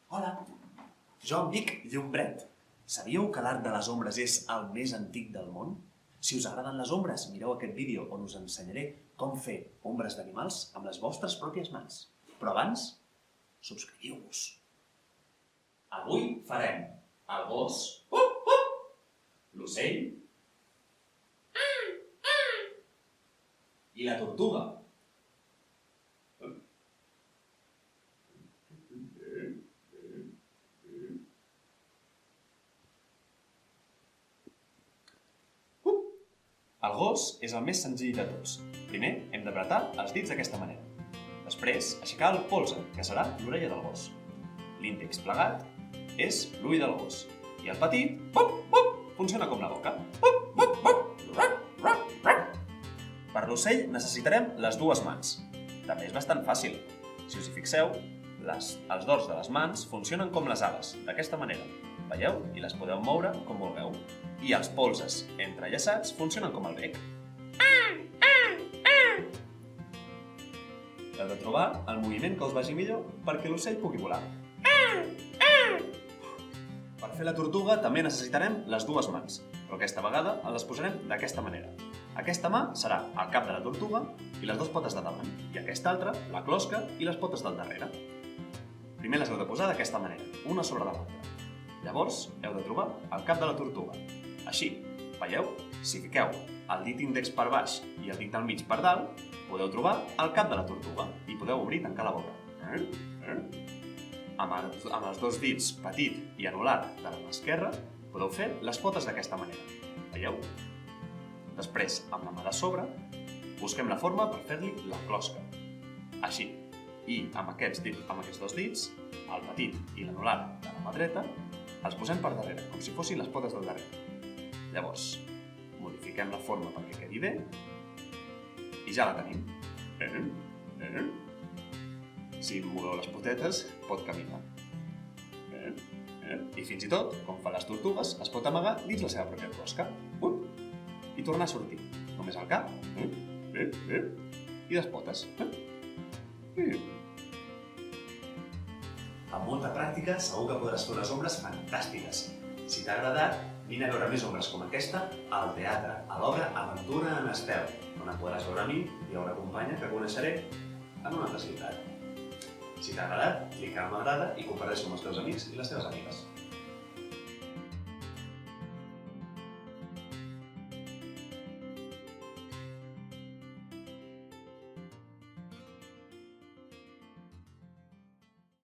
Hola, jo em dic Llombret. Sabíeu que l'art de les ombres és el més antic del món? Si us agraden les ombres, mireu aquest vídeo on us ensenyaré com fer ombres d'animals amb les vostres pròpies mans. Però abans, subscriviu-vos. Avui farem el gos, l'ocell i la tortuga. El gos és el més senzill de tots. Primer hem d'apretar els dits d'aquesta manera. Després, aixecar el polze, que serà l'orella del gos. L'índex plegat és l'ull del gos. I el petit, funciona com la boca. Per l'ocell necessitarem les dues mans. També és bastant fàcil. Si us hi fixeu, els dors de les mans funcionen com les ales, d'aquesta manera. Veieu? I les podeu moure com vulgueu. I els polzes entrellaçats funcionen com el bec. Heu de trobar el moviment que us vagi millor perquè l'ocell pugui volar. Per fer la tortuga també necessitarem les dues mans, però aquesta vegada les posarem d'aquesta manera. Aquesta mà serà el cap de la tortuga i les dues potes de davant, i aquesta altra, la closca i les potes del darrere. Primer les heu de posar d'aquesta manera, una sobre l'altra. Llavors heu de trobar el cap de la tortuga. Així, veieu? Si fiqueu el dit índex per baix i el dit del mig per dalt, podeu trobar el cap de la tortuga i podeu obrir i tancar la boca. Amb els dos dits petit i anular de la mà esquerra, podeu fer les potes d'aquesta manera. Veieu? Després, amb la mà de sobre, busquem la forma per fer-li la closca. Així. I amb aquests dos dits, el petit i l'anular de la mà dreta, els posem per darrere, com si fossin les potes del darrere. Llavors, modifiquem la forma perquè quedi bé i ja la tenim. Si moveu les potetes, pot caminar. I fins i tot, com fan les tortugues, es pot amagar dins la seva pròpia closca. I tornar a sortir. Només el cap i les potes. Amb molta pràctica segur que podràs fer unes ombres fantàstiques. Si t'ha agradat, vine a veure més ombres com aquesta al teatre, a l'obra Aventura en Estel, on em podràs veure a mi i a una companya que coneixeré en una altra ciutat. Si t'ha agradat, clica en m'agrada i comparteix amb els teus amics i les teves amigues.